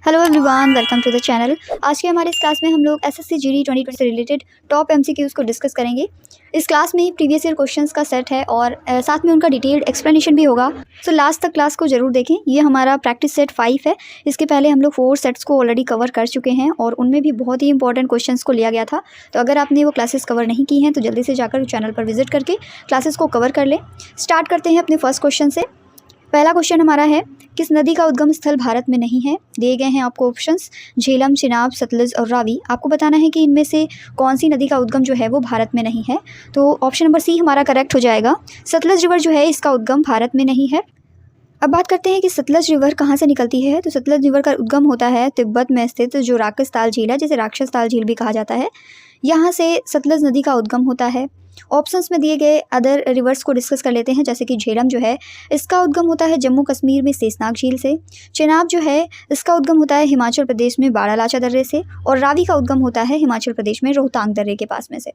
Hello everyone, welcome to the channel. आज के हमारे इस क्लास में हम लोग एसएससी जीडी 2020 से रिलेटेड टॉप एमसीक्यूज़ को डिस्कस करेंगे। इस क्लास में प्रीवियस ईयर क्वेश्चंस का सेट है और साथ में उनका डिटेल्ड एक्सप्लेनेशन भी होगा। सो लास्ट तक क्लास को जरूर देखें। ये हमारा प्रैक्टिस सेट 5 है। इसके पहले हम लोग 4 सेट्स को ऑलरेडी कवर कर चुके हैं और उनमें भी बहुत ही इंपॉर्टेंट क्वेश्चंस को लिया गया था। तो अगर आपने वो क्लासेस कवर नहीं की हैं तो जल्दी से जाकर चैनल पर विजिट करके क्लासेस को कवर कर लें। स्टार्ट करते हैं अपने फर्स्ट क्वेश्चन से। पहला क्वेश्चन हमारा है, किस नदी का उद्गम स्थल भारत में नहीं है? दिए गए हैं आपको ऑप्शंस झेलम, चिनाब, सतलज और रावी। आपको बताना है कि इनमें से कौन सी नदी का उद्गम जो है वो भारत में नहीं है। तो ऑप्शन नंबर सी हमारा करेक्ट हो जाएगा। सतलज रिवर जो है इसका उद्गम भारत में नहीं है। अब बात करते हैं कि सतलज रिवर कहाँ से निकलती है। तो सतलज रिवर का उद्गम होता है तिब्बत में स्थित जो राक्षस ताल झील है, जिसे राक्षस ताल झील भी कहा जाता है। यहाँ से सतलज नदी का उद्गम होता है। ऑप्शंस में दिए गए अदर रिवर्स को डिस्कस कर लेते हैं, जैसे कि झेलम जो है इसका उद्गम होता है जम्मू कश्मीर में शेषनाग झील से। चिनाब जो है इसका उद्गम होता है हिमाचल प्रदेश में बाड़ालाचा दर्रे से। और रावी का उद्गम होता है हिमाचल प्रदेश में रोहतांग दर्रे के पास में से।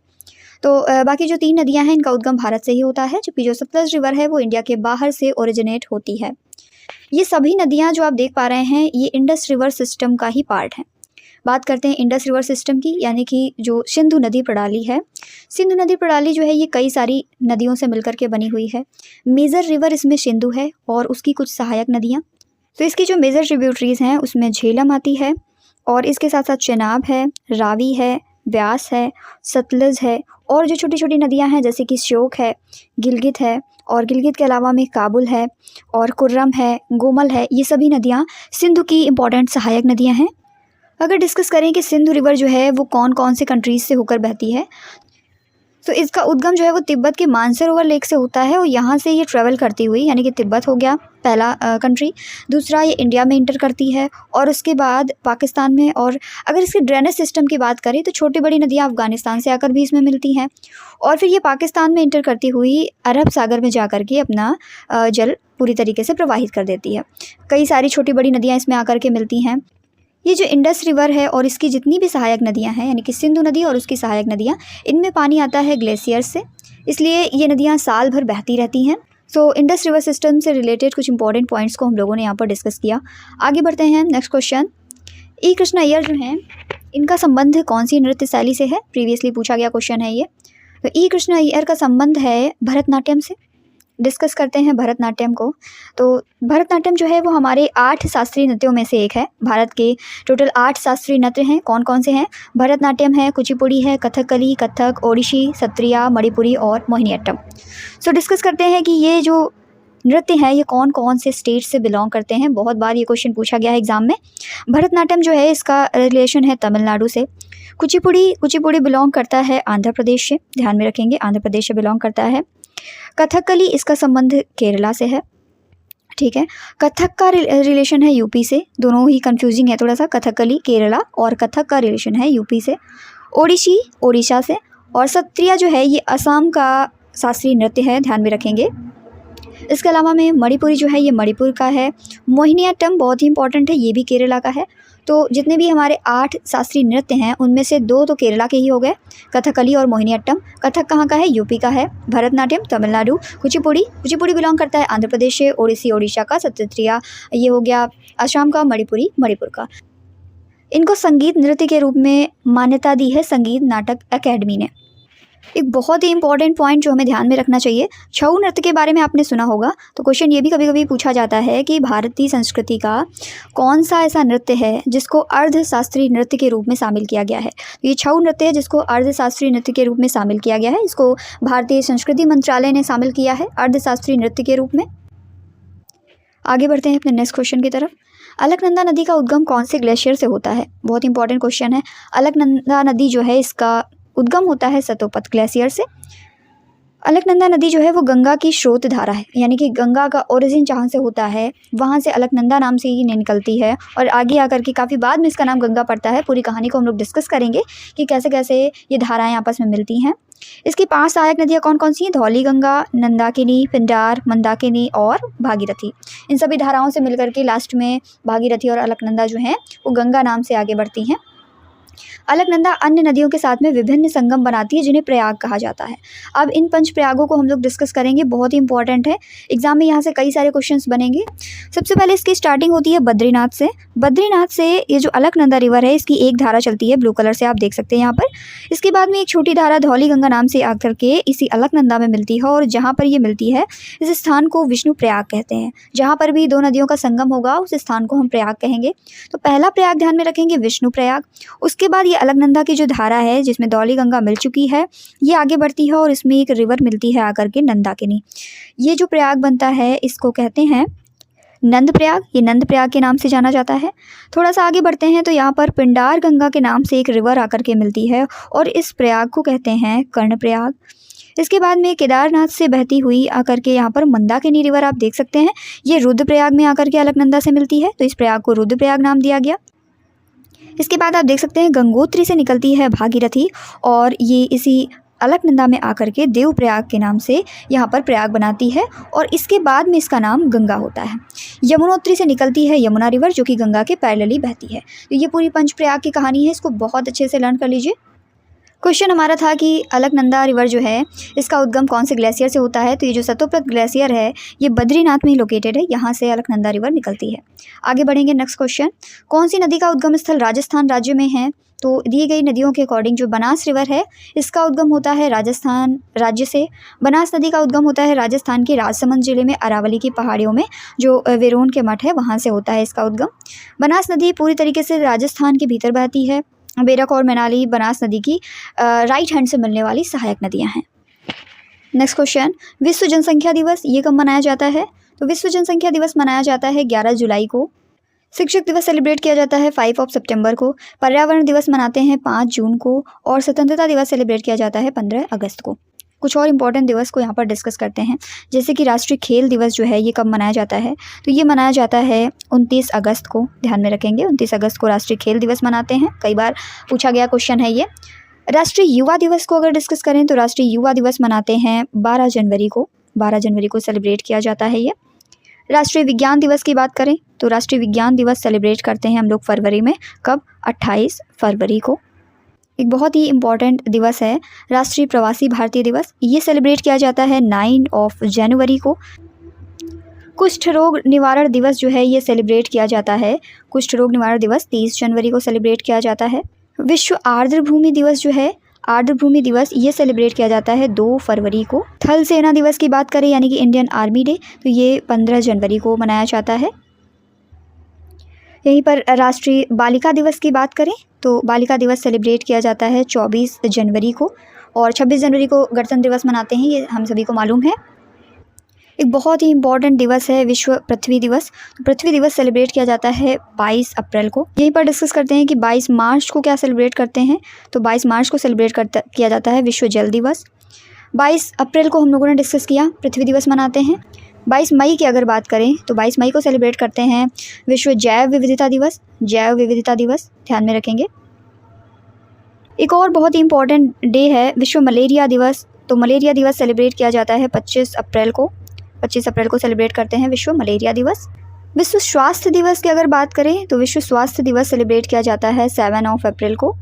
तो बाकी जो 3 नदियां हैं इनका उद्गम भारत से ही होता है, जबकि जो सतलज रिवर है वो इंडिया के बाहर से ओरिजिनेट होती है। ये सभी नदियाँ जो आप देख पा रहे हैं ये इंडस रिवर सिस्टम का ही पार्ट है। बात करते हैं इंडस रिवर सिस्टम की, यानी कि जो सिंधु नदी प्रणाली है। सिंधु नदी प्रणाली जो है ये कई सारी नदियों से मिलकर के बनी हुई है। मेजर रिवर इसमें सिंधु है और उसकी कुछ सहायक नदियाँ। तो इसकी जो मेजर ट्रिब्यूटरीज हैं उसमें झेलम आती है और इसके साथ साथ चिनाब है, रावी है, व्यास है, सतलज है और जो छोटी छोटी नदियाँ हैं जैसे कि श्योक है, गिलगित है और गिलगित के अलावा में काबुल है और कुर्रम है, गोमल है। ये सभी नदियाँ सिंधु की इम्पॉर्टेंट सहायक नदियाँ हैं। अगर डिस्कस करें कि सिंधु रिवर जो है वो कौन कौन से कंट्रीज़ से होकर बहती है, तो इसका उद्गम जो है वो तिब्बत के मानसरोवर लेक से होता है और यहाँ से ये ट्रैवल करती हुई, यानी कि तिब्बत हो गया पहला कंट्री, दूसरा ये इंडिया में इंटर करती है और उसके बाद पाकिस्तान में। और अगर इसके ड्रेनेज सिस्टम की बात करें तो छोटी बड़ी नदियाँ अफगानिस्तान से आकर भी इसमें मिलती हैं और फिर ये पाकिस्तान में इंटर करती हुई अरब सागर में जाकर के अपना जल पूरी तरीके से प्रवाहित कर देती है। कई सारी छोटी बड़ी नदियाँ इसमें आकर के मिलती हैं। ये जो इंडस रिवर है और इसकी जितनी भी सहायक नदियां हैं, यानी कि सिंधु नदी और उसकी सहायक नदियां, इनमें पानी आता है ग्लेशियर से, इसलिए ये नदियां साल भर बहती रहती हैं। सो इंडस रिवर सिस्टम से रिलेटेड कुछ इंपॉर्टेंट पॉइंट्स को हम लोगों ने यहाँ पर डिस्कस किया। आगे बढ़ते हैं। नेक्स्ट क्वेश्चन, ई कृष्णा अय्यर जो हैं इनका संबंध कौन सी नृत्य शैली से है? प्रीवियसली पूछा गया क्वेश्चन है ये। तो ई कृष्णा अय्यर का संबंध है भरतनाट्यम से। डिस्कस करते हैं भरतनाट्यम को। तो भरतनाट्यम जो है वो हमारे 8 शास्त्रीय नृत्यों में से एक है। भारत के टोटल 8 शास्त्रीय नृत्य हैं। कौन कौन से हैं? भरतनाट्यम है, कुचिपुड़ी है, कथकली, कथक, ओडिसी, सत्रिया, मणिपुरी और मोहिनीअट्टम। सो डिस्कस करते हैं कि ये जो नृत्य हैं ये कौन कौन से स्टेट से बिलोंग करते हैं। बहुत बार ये क्वेश्चन पूछा गया है एग्जाम में। भरतनाट्यम जो है इसका रिलेशन है तमिलनाडु से। कुचिपुड़ी बिलोंग करता है आंध्र प्रदेश से, ध्यान में रखेंगे आंध्र प्रदेश से बिलोंग करता है। कथकली इसका संबंध केरला से है, ठीक है। कथक का रिलेशन है यूपी से। दोनों ही कंफ्यूजिंग है थोड़ा सा, कथकली केरला और कथक का रिलेशन है यूपी से। ओडिसी ओडिशा से और सत्रिया जो है ये असम का शास्त्रीय नृत्य है, ध्यान में रखेंगे। इसके अलावा में मणिपुरी जो है ये मणिपुर का है। मोहिनीअट्टम बहुत ही इंपॉर्टेंट है, ये भी केरला का है। तो जितने भी हमारे 8 शास्त्रीय नृत्य हैं उनमें से 2 तो केरला के ही हो गए, कथकली और मोहिनीअट्टम। कथक कहाँ का है? यूपी का है। भरतनाट्यम तमिलनाडु। कुचिपुड़ी बिलोंग करता है आंध्र प्रदेश से। ओडिसी ओडिशा का। सत्रिया ये हो गया असम का। मणिपुरी मणिपुर का। इनको संगीत नृत्य के रूप में मान्यता दी है संगीत नाटक अकेडमी ने। एक बहुत ही इंपॉर्टेंट पॉइंट जो हमें ध्यान में रखना चाहिए, छऊ नृत्य के बारे में आपने सुना होगा। तो क्वेश्चन ये भी कभी कभी पूछा जाता है कि भारतीय संस्कृति का कौन सा ऐसा नृत्य है जिसको अर्धशास्त्रीय नृत्य के रूप में शामिल किया गया है। तो ये छऊ नृत्य है जिसको अर्धशास्त्रीय नृत्य के रूप में शामिल किया गया है। इसको भारतीय संस्कृति मंत्रालय ने शामिल किया है अर्धशास्त्रीय नृत्य के रूप में। आगे बढ़ते हैं अपने नेक्स्ट क्वेश्चन की तरफ। अलकनंदा नदी का उद्गम कौन से ग्लेशियर से होता है? बहुत इंपॉर्टेंट क्वेश्चन है। अलकनंदा नदी जो है इसका उद्गम होता है सतोपत ग्लेशियर से। अलकनंदा नदी जो है वो गंगा की स्रोत धारा है, यानी कि गंगा का ओरिजिन जहाँ से होता है वहाँ से अलकनंदा नाम से ही निकलती है और आगे आकर के काफ़ी बाद में इसका नाम गंगा पड़ता है। पूरी कहानी को हम लोग डिस्कस करेंगे कि कैसे कैसे ये धाराएं आपस में मिलती हैं। इसकी 5 सहायक नदियाँ कौन कौन सी हैं? धौली गंगा, नंदाकिनी, पिंडार, मंदाकिनी और भागीरथी। इन सभी धाराओं से मिलकर के लास्ट में भागीरथी और अलकनंदा जो हैं वो गंगा नाम से आगे बढ़ती हैं। अलकनंदा अन्य नदियों के साथ में विभिन्न संगम बनाती है जिन्हें प्रयाग कहा जाता है। अब इन 5 प्रयागों को हम लोग डिस्कस करेंगे, बहुत ही इंपॉर्टेंट है। एग्जाम में यहाँ से कई सारे क्वेश्चंस बनेंगे। सबसे पहले इसकी स्टार्टिंग होती है बद्रीनाथ से। बद्रीनाथ से ये जो अलकनंदा रिवर है इसकी एक धारा चलती है, ब्लू कलर से आप देख सकते हैं यहाँ पर। इसके बाद में एक छोटी धारा धौली गंगा नाम से आकर के इसी अलकनंदा में मिलती है, और जहाँ पर ये मिलती है इस स्थान को विष्णु प्रयाग कहते हैं। जहाँ पर भी दो नदियों का संगम होगा उस स्थान को हम प्रयाग कहेंगे। तो पहला प्रयाग ध्यान में रखेंगे, विष्णु प्रयाग। उसके बाद ये अलकनंदा की जो धारा है जिसमें धौली गंगा मिल चुकी है, ये आगे बढ़ती है और इसमें एक रिवर मिलती है आकर के नंदाकिनी। ये जो प्रयाग बनता है इसको कहते हैं नंद प्रयाग। ये नंद प्रयाग के नाम से जाना जाता है। थोड़ा सा आगे बढ़ते हैं तो यहाँ पर पिंडार गंगा के नाम से एक रिवर आकर के मिलती है, और इस प्रयाग को कहते हैं कर्ण प्रयाग। इसके बाद में केदारनाथ से बहती हुई आकर के यहाँ पर मंदाकिनी रिवर आप देख सकते हैं, ये रुद्रप्रयाग में आकर के अलकनंदा से मिलती है, तो इस प्रयाग को रुद्रप्रयाग नाम दिया गया। इसके बाद आप देख सकते हैं गंगोत्री से निकलती है भागीरथी, और ये इसी अलकनंदा में आकर के देवप्रयाग के नाम से यहाँ पर प्रयाग बनाती है, और इसके बाद में इसका नाम गंगा होता है। यमुनोत्री से निकलती है यमुना रिवर जो कि गंगा के पैरेलली बहती है। तो ये पूरी पंचप्रयाग की कहानी है, इसको बहुत अच्छे से लर्न कर लीजिए। क्वेश्चन हमारा था कि अलकनंदा रिवर जो है इसका उद्गम कौन से ग्लेशियर से होता है। तो ये जो सतोप्रत ग्लेशियर है ये बद्रीनाथ में ही लोकेटेड है, यहाँ से अलकनंदा रिवर निकलती है। आगे बढ़ेंगे नेक्स्ट क्वेश्चन, कौन सी नदी का उद्गम स्थल राजस्थान राज्य में है। तो दी गई नदियों के अकॉर्डिंग जो बनास रिवर है इसका उद्गम होता है राजस्थान राज्य से। बनास नदी का उद्गम होता है राजस्थान के राजसमंद जिले में अरावली की पहाड़ियों में जो वेरोन के मठ है वहाँ से होता है इसका उद्गम। बनास नदी पूरी तरीके से राजस्थान के भीतर बहती है। बेरक और मनाली बनास नदी की राइट हैंड से मिलने वाली सहायक नदियाँ हैं। नेक्स्ट क्वेश्चन, विश्व जनसंख्या दिवस ये कब मनाया जाता है। तो विश्व जनसंख्या दिवस मनाया जाता है 11 जुलाई को। शिक्षक दिवस सेलिब्रेट किया जाता है 5 सितंबर को। पर्यावरण दिवस मनाते हैं 5 जून को, और स्वतंत्रता दिवस सेलिब्रेट किया जाता है 15 अगस्त को। कुछ और इंपॉर्टेंट दिवस को यहाँ पर डिस्कस करते हैं, जैसे कि राष्ट्रीय खेल दिवस जो है ये कब मनाया जाता है। तो ये मनाया जाता है 29 अगस्त को, ध्यान में रखेंगे 29 अगस्त को राष्ट्रीय खेल दिवस मनाते हैं। कई बार पूछा गया क्वेश्चन है ये। राष्ट्रीय युवा दिवस को अगर डिस्कस करें तो राष्ट्रीय युवा दिवस मनाते हैं 12 जनवरी को। 12 जनवरी को सेलिब्रेट किया जाता है ये। राष्ट्रीय विज्ञान दिवस की बात करें तो राष्ट्रीय विज्ञान दिवस सेलिब्रेट करते हैं हम लोग फरवरी में, कब 28 फरवरी को। एक बहुत ही इम्पॉर्टेंट दिवस है राष्ट्रीय प्रवासी भारतीय दिवस, ये सेलिब्रेट किया जाता है 9 जनवरी को। कुष्ठ रोग निवारण दिवस जो है ये सेलिब्रेट किया जाता है, कुष्ठ रोग निवारण दिवस 30 जनवरी को सेलिब्रेट किया जाता है। विश्व आर्द्र भूमि दिवस जो है, आर्द्र भूमि दिवस ये सेलिब्रेट किया जाता है 2 फरवरी को। थल सेना दिवस की बात करें यानी कि इंडियन आर्मी डे, तो ये 15 जनवरी को मनाया जाता है। यहीं पर राष्ट्रीय बालिका दिवस की बात करें तो बालिका दिवस सेलिब्रेट किया जाता है 24 जनवरी को, और 26 जनवरी को गणतंत्र दिवस मनाते हैं, ये हम सभी को मालूम है। एक बहुत ही इम्पॉर्टेंट दिवस है विश्व पृथ्वी दिवस। पृथ्वी दिवस सेलिब्रेट किया जाता है 22 अप्रैल को। यहीं पर डिस्कस करते हैं कि 22 मार्च को क्या सेलिब्रेट करते हैं। तो 22 मार्च को सेलिब्रेट किया जाता है विश्व जल दिवस। 22 अप्रैल को हम लोगों ने डिस्कस किया पृथ्वी दिवस मनाते हैं। 22 मई की अगर बात करें तो 22 मई को सेलिब्रेट करते हैं विश्व जैव विविधता दिवस। जैव विविधता दिवस ध्यान में रखेंगे। एक और बहुत ही इम्पॉर्टेंट डे है विश्व मलेरिया दिवस। तो मलेरिया दिवस सेलिब्रेट किया जाता है 25 अप्रैल को। 25 अप्रैल को सेलिब्रेट करते हैं विश्व मलेरिया दिवस। विश्व स्वास्थ्य दिवस की अगर बात करें तो विश्व स्वास्थ्य दिवस सेलिब्रेट किया जाता है 7 अप्रैल को।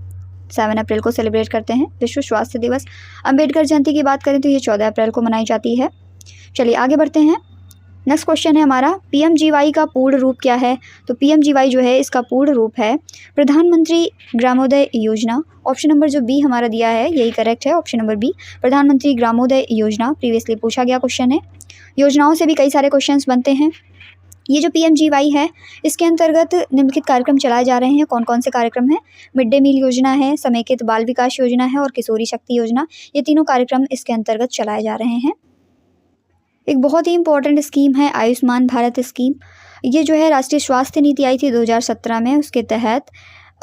7 अप्रैल को सेलिब्रेट करते हैं विश्व स्वास्थ्य दिवस। अम्बेडकर जयंती की बात करें तो ये 14 अप्रैल को मनाई जाती है। चलिए आगे बढ़ते हैं। नेक्स्ट क्वेश्चन है हमारा, PMGY का पूर्ण रूप क्या है। तो PMGY जो है इसका पूर्ण रूप है प्रधानमंत्री ग्रामोदय योजना। ऑप्शन नंबर जो बी हमारा दिया है यही करेक्ट है, ऑप्शन नंबर बी प्रधानमंत्री ग्रामोदय योजना। प्रीवियसली पूछा गया क्वेश्चन है, योजनाओं से भी कई सारे क्वेश्चंस बनते हैं। ये जो PMGY है इसके अंतर्गत निम्नलिखित कार्यक्रम चलाए जा रहे हैं। कौन कौन से कार्यक्रम हैं? मिड डे मील योजना है, समेकित बाल विकास योजना है और किशोरी शक्ति योजना। ये तीनों कार्यक्रम इसके अंतर्गत चलाए जा रहे हैं। एक बहुत ही इंपॉर्टेंट स्कीम है आयुष्मान भारत स्कीम। ये जो है राष्ट्रीय स्वास्थ्य नीति आई थी 2017 में, उसके तहत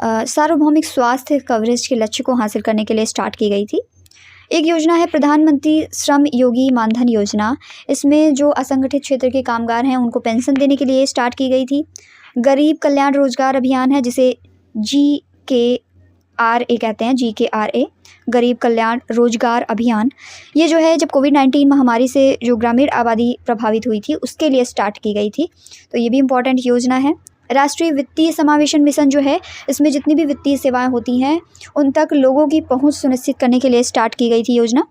सार्वभौमिक स्वास्थ्य कवरेज के लक्ष्य को हासिल करने के लिए स्टार्ट की गई थी। एक योजना है प्रधानमंत्री श्रम योगी मानधन योजना। इसमें जो असंगठित क्षेत्र के कामगार हैं उनको पेंशन देने के लिए स्टार्ट की गई थी। गरीब कल्याण रोजगार अभियान है जिसे GKRA कहते हैं, GKRA गरीब कल्याण रोजगार अभियान। ये जो है जब कोविड-19 महामारी से जो ग्रामीण आबादी प्रभावित हुई थी उसके लिए स्टार्ट की गई थी, तो ये भी इम्पॉर्टेंट योजना है। राष्ट्रीय वित्तीय समावेशन मिशन जो है इसमें जितनी भी वित्तीय सेवाएं होती हैं उन तक लोगों की पहुंच सुनिश्चित करने के लिए स्टार्ट की गई थी योजना।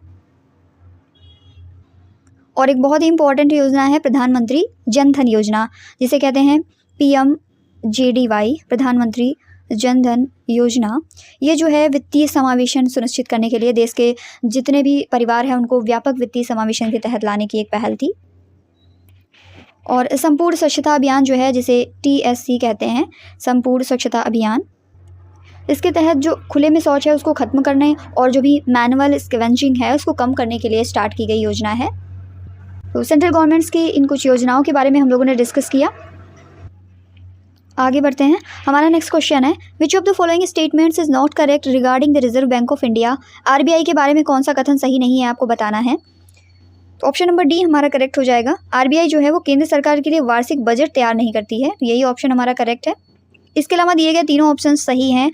और एक बहुत ही इम्पॉर्टेंट योजना है प्रधानमंत्री जन धन योजना, जिसे कहते हैं PM JDY प्रधानमंत्री जन धन योजना, ये जो है वित्तीय समावेशन सुनिश्चित करने के लिए देश के जितने भी परिवार हैं उनको व्यापक वित्तीय समावेशन के तहत लाने की एक पहल थी। और संपूर्ण स्वच्छता अभियान जो है, जिसे TSC कहते हैं, संपूर्ण स्वच्छता अभियान, इसके तहत जो खुले में शौच है उसको ख़त्म करने और जो भी मैनुअल स्कैवेंजिंग है उसको कम करने के लिए स्टार्ट की गई योजना है। तो सेंट्रल गवर्नमेंट्स की इन कुछ योजनाओं के बारे में हम लोगों ने डिस्कस किया। आगे बढ़ते हैं। हमारा नेक्स्ट क्वेश्चन है, which of the following statements is not correct regarding the reserve bank of India. RBI के बारे में कौन सा कथन सही नहीं है, आपको बताना है। तो ऑप्शन नंबर डी हमारा करेक्ट हो जाएगा। RBI जो है वो केंद्र सरकार के लिए वार्षिक बजट तैयार नहीं करती है, यही ऑप्शन हमारा करेक्ट है। इसके अलावा दिए गए तीनों ऑप्शन सही हैं।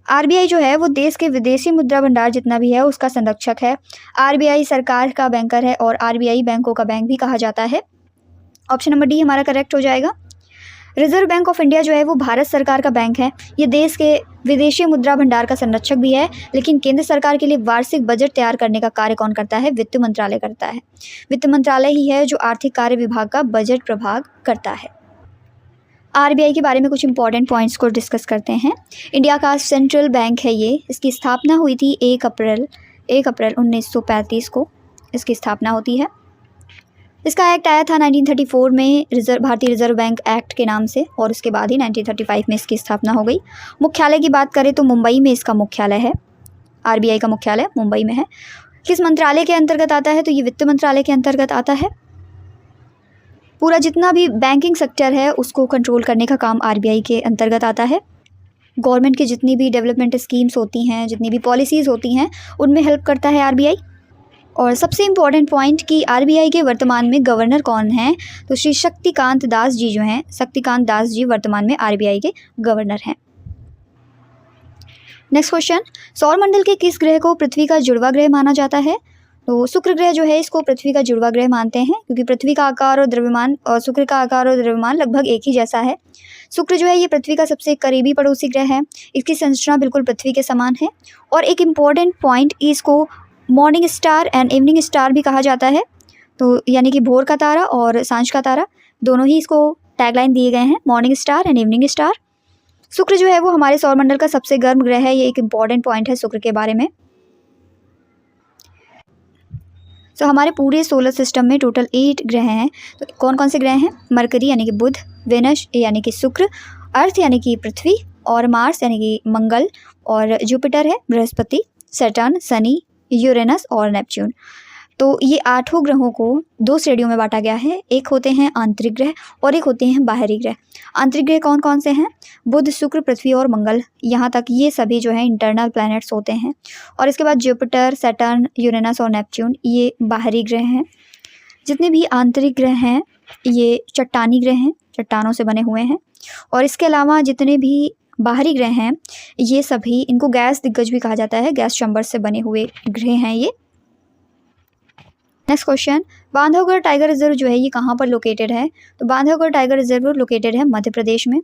RBI जो है वो देश के विदेशी मुद्रा भंडार जितना भी है उसका संरक्षक है। RBI सरकार का बैंकर है और RBI बैंकों का बैंक भी कहा जाता है। ऑप्शन नंबर डी हमारा करेक्ट हो जाएगा। रिजर्व बैंक ऑफ इंडिया जो है वो भारत सरकार का बैंक है। ये देश के विदेशी मुद्रा भंडार का संरक्षक भी है, लेकिन केंद्र सरकार के लिए वार्षिक बजट तैयार करने का कार्य कौन करता है? वित्त मंत्रालय करता है। वित्त मंत्रालय ही है जो आर्थिक कार्य विभाग का बजट प्रभाग करता है। RBI के बारे में कुछ इंपॉर्टेंट पॉइंट्स को डिस्कस करते हैं। इंडिया का सेंट्रल बैंक है ये। इसकी स्थापना हुई थी 1 अप्रैल 1935 को इसकी स्थापना होती है। इसका एक्ट आया था 1934 में भारतीय रिजर्व बैंक एक्ट के नाम से, और उसके बाद ही 1935 में इसकी स्थापना हो गई। मुख्यालय की बात करें तो मुंबई में इसका मुख्यालय है। RBI का मुख्यालय मुंबई में है। किस मंत्रालय के अंतर्गत आता है? तो ये वित्त मंत्रालय के अंतर्गत आता है। पूरा जितना भी बैंकिंग सेक्टर है उसको कंट्रोल करने का काम RBI के अंतर्गत आता है। गवर्नमेंट की जितनी भी डेवलपमेंट स्कीम्स होती हैं, जितनी भी पॉलिसीज़ होती हैं, उनमें हेल्प करता है RBI। और सबसे इम्पॉर्टेंट पॉइंट कि RBI के वर्तमान में गवर्नर कौन हैं? तो श्री शक्तिकांत दास जी जो हैं, शक्तिकांत दास जी वर्तमान में RBI के गवर्नर हैं। नेक्स्ट क्वेश्चन, सौरमंडल के किस ग्रह को पृथ्वी का जुड़वा ग्रह माना जाता है? तो शुक्र ग्रह जो है इसको पृथ्वी का जुड़वा ग्रह मानते हैं, क्योंकि पृथ्वी का आकार और द्रव्यमान और शुक्र का आकार और द्रव्यमान लगभग एक ही जैसा है। शुक्र जो है ये पृथ्वी का सबसे करीबी पड़ोसी ग्रह है। इसकी संरचना बिल्कुल पृथ्वी के समान है। और एक इम्पॉर्टेंट पॉइंट, इसको morning star and evening star भी कहा जाता है। तो यानी कि भोर का तारा और सांझ का तारा, दोनों ही इसको टैगलाइन दिए गए हैं, morning star and evening star. शुक्र जो है वो हमारे सौरमंडल का सबसे गर्म ग्रह है। ये एक इम्पॉर्टेंट पॉइंट है शुक्र के बारे में। तो हमारे पूरे सोलर सिस्टम में टोटल 8 ग्रह हैं। तो कौन कौन से ग्रह हैं? मरकरी यानी कि बुध, वेनस यानी कि शुक्र, अर्थ यानी कि पृथ्वी, और मार्स यानी कि मंगल, और जुपिटर है बृहस्पति, सैटर्न शनि, यूरेनस और नेपच्यून। तो ये 8 ग्रहों को 2 श्रेणियों में बांटा गया है। एक होते हैं आंतरिक ग्रह और एक होते हैं बाहरी ग्रह। आंतरिक ग्रह कौन कौन से हैं? बुध, शुक्र, पृथ्वी और मंगल। यहाँ तक ये सभी जो है इंटरनल प्लैनेट्स होते हैं। और इसके बाद जुपिटर, सैटर्न, यूरेनस और नेपच्यून, ये बाहरी ग्रह हैं। जितने भी आंतरिक ग्रह हैं ये चट्टानी ग्रह हैं, चट्टानों से बने हुए हैं। और इसके अलावा जितने भी बाहरी ग्रह हैं ये सभी, इनको गैस दिग्गज भी कहा जाता है, गैस चैम्बर से बने हुए ग्रह हैं ये। Next question, Bandhavgarh tiger reserve जो है ये कहाँ पर लोकेटेड है? तो बांधवगढ़ टाइगर रिजर्व लोकेटेड है मध्य प्रदेश में।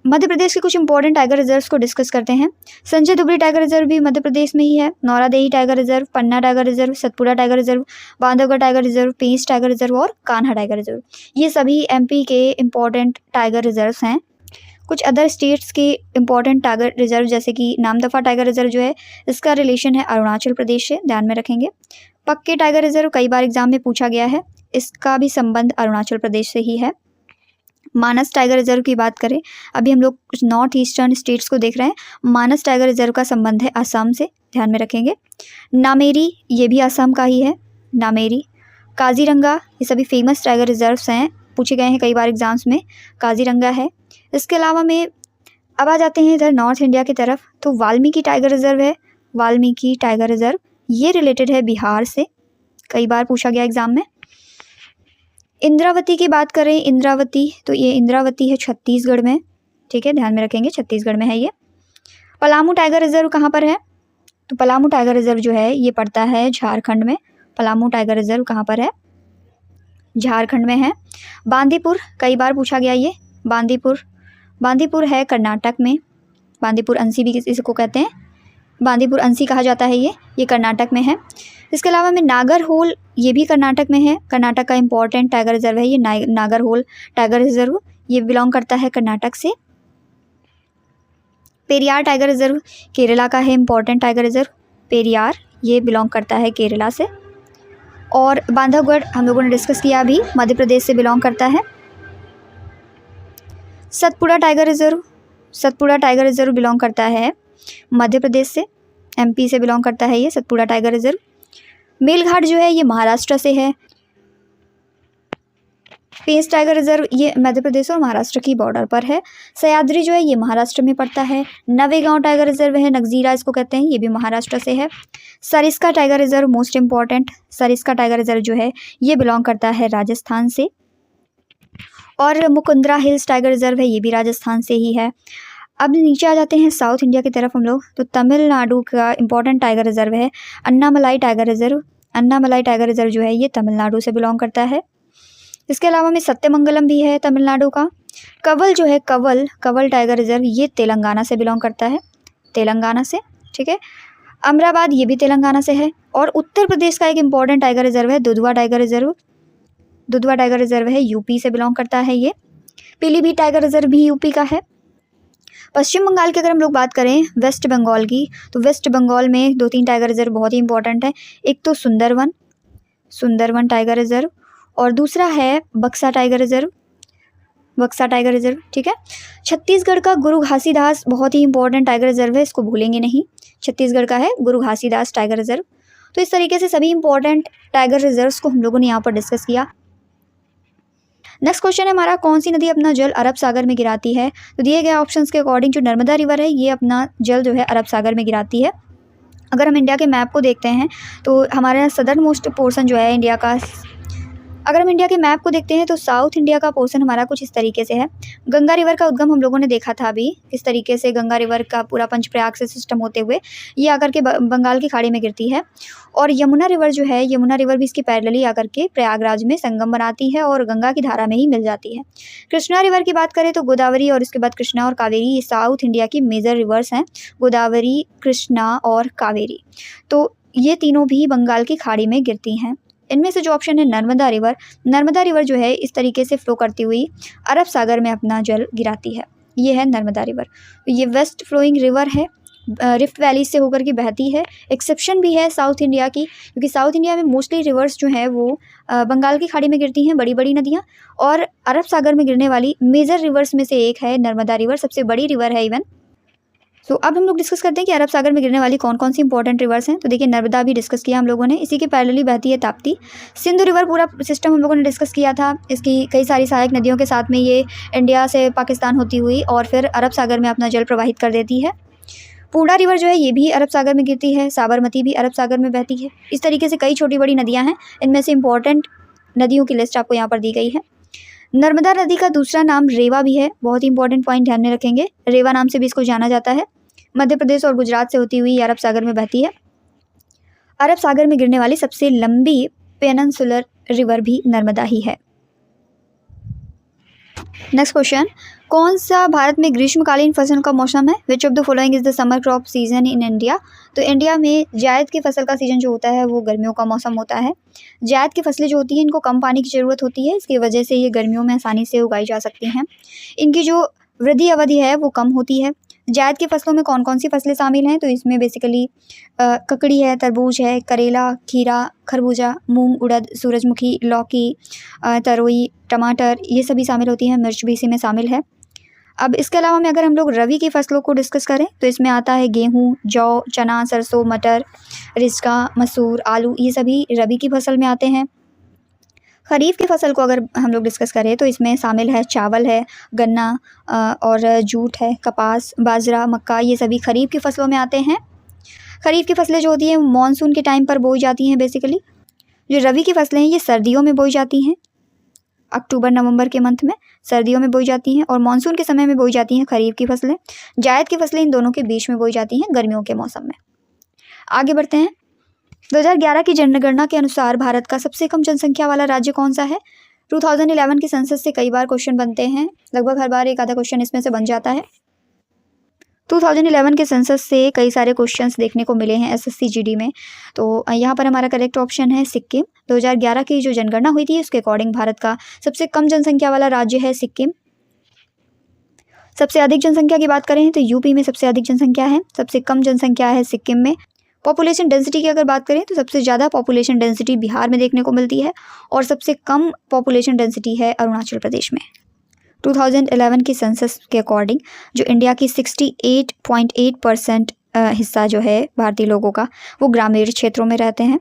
मध्य प्रदेश के कुछ इंपॉर्टेंट टाइगर रिजर्व्स को डिस्कस करते हैं। संजय दुबरी टाइगर रिजर्व भी मध्य प्रदेश में ही है। Nauradehi tiger reserve, Panna tiger reserve, Satpura tiger reserve, Bandhavgarh tiger reserve, Pench tiger reserve और कान्हा टाइगर रिजर्व, ये सभी MP के इंपॉर्टेंट टाइगर रिजर्व्स हैं। कुछ अदर स्टेट्स के इंपॉर्टेंट टाइगर रिजर्व जैसे कि नामदफा टाइगर रिजर्व जो है इसका रिलेशन है अरुणाचल प्रदेश से, ध्यान में रखेंगे। पक्के टाइगर रिजर्व कई बार एग्जाम में पूछा गया है, इसका भी संबंध अरुणाचल प्रदेश से ही है। मानस टाइगर रिजर्व की बात करें, अभी हम लोग कुछ नॉर्थ ईस्टर्न स्टेट्स को देख रहे हैं। मानस टाइगर रिजर्व का संबंध है असम से, ध्यान में रखेंगे। नामेरी ये भी असम का ही है, नामेरी। काजीरंगा, ये सभी फेमस टाइगर रिजर्व्स हैं, पूछे गए हैं कई बार एग्जाम्स में, काजीरंगा है। इसके अलावा में अब आ जाते हैं इधर नॉर्थ इंडिया की तरफ, तो वाल्मीकि टाइगर रिजर्व है, वाल्मीकि टाइगर रिजर्व, ये रिलेटेड है बिहार से, कई बार पूछा गया एग्जाम में। इंद्रावती की बात करें, इंद्रावती, तो ये इंद्रावती है छत्तीसगढ़ में, ठीक है, ध्यान में रखेंगे, छत्तीसगढ़ में है ये। पलामू टाइगर रिजर्व कहाँ पर है? तो पलामू टाइगर रिजर्व जो है ये पड़ता है झारखंड में। पलामू टाइगर रिजर्व कहाँ पर है? झारखंड में है। बांदीपुर, कई बार पूछा गया ये, बांदीपुर है कर्नाटक में। बांदीपुर अंसी भी इसको कहते हैं, बांदीपुर अंसी कहा जाता है, ये कर्नाटक में है। इसके अलावा में नागरहोल, ये भी कर्नाटक में है। कर्नाटक का इंपॉर्टेंट टाइगर रिजर्व है ये नागरहोल टाइगर रिजर्व, ये बिलोंग करता है कर्नाटक से। पेरियार टाइगर रिजर्व केरला का है, इंपॉर्टेंट टाइगर रिजर्व पेरियार, ये बिलोंग करता है केरला से। और बांधवगढ़ हम लोगों ने डिस्कस किया अभी, मध्य प्रदेश से बिलोंग करता है। सतपुड़ा टाइगर रिजर्व बिलोंग करता है मध्य प्रदेश से, एमपी से बिलोंग करता है ये सतपुड़ा टाइगर रिजर्व। मेलघाट जो है ये महाराष्ट्र से है। पेंच टाइगर रिजर्व ये मध्य प्रदेश और महाराष्ट्र की बॉर्डर पर है। सह्याद्री जो है ये महाराष्ट्र में पड़ता है। नवेगांव टाइगर रिजर्व है, नगजीरा इसको कहते हैं, ये भी महाराष्ट्र से है। Sariska tiger reserve most important, Sariska tiger reserve जो है ये बिलोंग करता है राजस्थान से। और मुकुंदरा हिल्स टाइगर रिजर्व है, ये भी राजस्थान से ही है। अब नीचे आ जाते हैं साउथ इंडिया की तरफ हम लोग, तो तमिलनाडु का इंपॉर्टेंट टाइगर रिजर्व है Annamalai tiger reserve. Annamalai tiger reserve जो है ये तमिलनाडु से बिलोंग करता है। इसके अलावा में सत्यमंगलम भी है तमिलनाडु का। कवल जो है कवल टाइगर रिजर्व ये तेलंगाना से बिलोंग करता है, तेलंगाना से, ठीक है। अमराबाद ये भी तेलंगाना से है। और उत्तर प्रदेश का एक इंपॉर्टेंट टाइगर रिजर्व है Dudhwa tiger reserve. Dudhwa tiger reserve है, यूपी से बिलोंग करता है ये। पीलीभीत टाइगर रिजर्व भी यूपी का है। पश्चिम बंगाल की अगर हम लोग बात करें वेस्ट बंगाल की, तो वेस्ट बंगाल में 2-3 टाइगर रिजर्व बहुत ही इंपॉर्टेंट है। एक तो सुंदरवन टाइगर रिजर्व, और दूसरा है बक्सा टाइगर रिजर्व, ठीक है। छत्तीसगढ़ का गुरु घासीदास बहुत ही इंपॉर्टेंट टाइगर रिजर्व है, इसको भूलेंगे नहीं, छत्तीसगढ़ का है गुरु घासीदास टाइगर रिजर्व। तो इस तरीके से सभी इंपॉर्टेंट टाइगर रिजर्व्स को हम लोगों ने यहाँ पर डिस्कस किया। नेक्स्ट क्वेश्चन है हमारा, कौन सी नदी अपना जल अरब सागर में गिराती है? तो दिए गए ऑप्शंस के अकॉर्डिंग जो नर्मदा रिवर है ये अपना जल जो है अरब सागर में गिराती है। अगर हम इंडिया के मैप को देखते हैं तो हमारे सदर्न मोस्ट पोर्शन जो है इंडिया का, अगर हम इंडिया के मैप को देखते हैं तो साउथ इंडिया का पोर्शन हमारा कुछ इस तरीके से है। गंगा रिवर का उद्गम हम लोगों ने देखा था अभी, किस तरीके से गंगा रिवर का पूरा पंचप्रयाग से सिस्टम होते हुए ये आकर के बंगाल की खाड़ी में गिरती है। और यमुना रिवर जो है, यमुना रिवर भी इसकी पैरेलली आकर के प्रयागराज में संगम बनाती है और गंगा की धारा में ही मिल जाती है। कृष्णा रिवर की बात करें तो गोदावरी और इसके बाद कृष्णा और कावेरी ये साउथ इंडिया की मेजर रिवर्स हैं, गोदावरी, कृष्णा और कावेरी। तो ये तीनों भी बंगाल की खाड़ी में गिरती हैं। इनमें से जो ऑप्शन है नर्मदा रिवर जो है इस तरीके से फ्लो करती हुई अरब सागर में अपना जल गिराती है, ये है नर्मदा रिवर। ये वेस्ट फ्लोइंग रिवर है, रिफ्ट वैली से होकर के बहती है। एक्सेप्शन भी है साउथ इंडिया की, क्योंकि साउथ इंडिया में मोस्टली रिवर्स जो हैं वो बंगाल की खाड़ी में गिरती हैं, बड़ी बड़ी नदियाँ। और अरब सागर में गिरने वाली मेजर रिवर्स में से एक है नर्मदा रिवर, सबसे बड़ी रिवर है इवन। तो अब हम लोग डिस्कस करते हैं कि अरब सागर में गिरने वाली कौन कौन सी इंपॉर्टेंट रिवर्स हैं। तो देखिए नर्मदा भी डिस्कस किया हम लोगों ने, इसी के पैरेलली बहती है ताप्ती। सिंधु रिवर पूरा सिस्टम हम लोगों ने डिस्कस किया था, इसकी कई सारी सहायक नदियों के साथ में ये इंडिया से पाकिस्तान होती हुई और फिर अरब सागर में अपना जल प्रवाहित कर देती है। पूर्णा रिवर जो है ये भी अरब सागर में गिरती है, साबरमती भी अरब सागर में बहती है। इस तरीके से कई छोटी बड़ी नदियाँ हैं, इनमें से इंपॉर्टेंट नदियों की लिस्ट आपको यहाँ पर दी गई है। नर्मदा नदी का दूसरा नाम रेवा भी है, बहुत ही इंपॉर्टेंट पॉइंट ध्यान में रखेंगे, रेवा नाम से भी इसको जाना जाता है। मध्य प्रदेश और गुजरात से होती हुई अरब सागर में बहती है। अरब सागर में गिरने वाली सबसे लंबी पेनिनसुलर रिवर भी नर्मदा ही है। नेक्स्ट क्वेश्चन, कौन सा भारत में ग्रीष्मकालीन फसल का मौसम है? Which of the following is the summer crop season in India? तो इंडिया में जायद की फसल का सीजन जो होता है वो गर्मियों का मौसम होता है। जायद की फसलें जो होती हैं इनको कम पानी की ज़रूरत होती है, इसकी वजह से ये गर्मियों में आसानी से उगाई जा सकती हैं। इनकी जो वृद्धि अवधि है वो कम होती है। जायद की फसलों में कौन कौन सी फसलें शामिल हैं? तो इसमें बेसिकली ककड़ी है, तरबूज है, करेला, खीरा, खरबूजा, मूंग, उड़द, सूरजमुखी, लौकी, तरोई, टमाटर, ये सभी शामिल होती हैं। मिर्च भी इसी में शामिल है। अब इसके अलावा में अगर हम लोग रबी की फसलों को डिस्कस करें तो इसमें आता है गेहूँ, जौ, चना, सरसों, मटर, रिजका, मसूर, आलू, ये सभी रबी की फसल में आते हैं। खरीफ की फसल को अगर हम लोग डिस्कस करें तो इसमें शामिल है चावल है, गन्ना और जूट है, कपास, बाजरा, मक्का, ये सभी खरीफ की फसलों में आते हैं। खरीफ की फसलें जो होती हैं मानसून के टाइम पर बोई जाती हैं बेसिकली। जो रबी की फसलें हैं ये सर्दियों में बोई जाती हैं, अक्टूबर नवंबर के मंथ में सर्दियों में बोई जाती हैं, और मानसून के समय में बोई जाती हैं खरीफ की फसलें। जायद की फसलें इन दोनों के बीच में बोई जाती हैं गर्मियों के मौसम में। आगे बढ़ते हैं। 2011 की जनगणना के अनुसार भारत का सबसे कम जनसंख्या वाला राज्य कौन सा है? 2011 की सेंसस से कई बार क्वेश्चन बनते हैं, लगभग हर बार एक आधा क्वेश्चन इसमें से बन जाता है। 2011 के सेंसस से कई सारे क्वेश्चंस देखने को मिले हैं एसएससी जीडी में। तो यहाँ पर हमारा करेक्ट ऑप्शन है सिक्किम। 2011 की जो जनगणना हुई थी उसके अकॉर्डिंग भारत का सबसे कम जनसंख्या वाला राज्य है सिक्किम। सबसे अधिक जनसंख्या की बात करें तो यूपी में सबसे अधिक जनसंख्या है, सबसे कम जनसंख्या है सिक्किम में। पॉपुलेशन डेंसिटी की अगर बात करें तो सबसे ज़्यादा पॉपुलेशन डेंसिटी बिहार में देखने को मिलती है और सबसे कम पॉपुलेशन डेंसिटी है अरुणाचल प्रदेश में। 2011 की सेंसस के अकॉर्डिंग जो इंडिया की 68.8% हिस्सा जो है भारतीय लोगों का वो ग्रामीण क्षेत्रों में रहते हैं।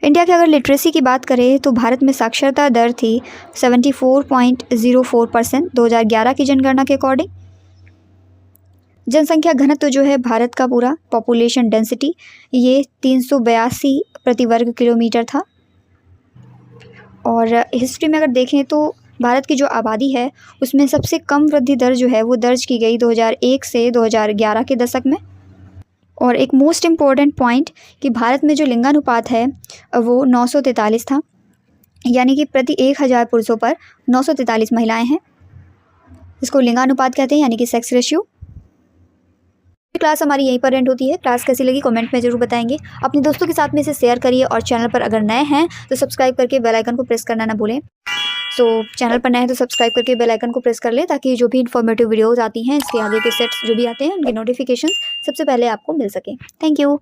इंडिया की अगर लिटरेसी की बात करें तो भारत में साक्षरता दर थी 74.04% 2011 की जनगणना के अकॉर्डिंग। जनसंख्या घनत्व जो है भारत का पूरा पॉपुलेशन डेंसिटी ये 382 प्रति वर्ग किलोमीटर था। और हिस्ट्री में अगर देखें तो भारत की जो आबादी है उसमें सबसे कम वृद्धि दर जो है वो दर्ज की गई 2001 से 2011 के दशक में। और एक मोस्ट इम्पॉर्टेंट पॉइंट कि भारत में जो लिंगानुपात है वो 943 था, यानी कि प्रति 1000 पुरुषों पर 943 महिलाएं हैं। इसको लिंगानुपात कहते हैं, यानी कि सेक्स रेशियो। क्लास हमारी यहीं पर एंड होती है। क्लास कैसी लगी कमेंट में जरूर बताएंगे। अपने दोस्तों के साथ में इसे शेयर करिए और चैनल पर अगर नए हैं तो सब्सक्राइब करके बेल आइकन को प्रेस करना ना भूलें। तो चैनल पर नए हैं तो सब्सक्राइब करके बेल आइकन को प्रेस कर ले ताकि जो भी इन्फॉर्मेटिव वीडियोज़ आती हैं इसके आगे के सेट्स जो भी आते हैं उनके नोटिफिकेशन सबसे पहले आपको मिल सके। Thank you.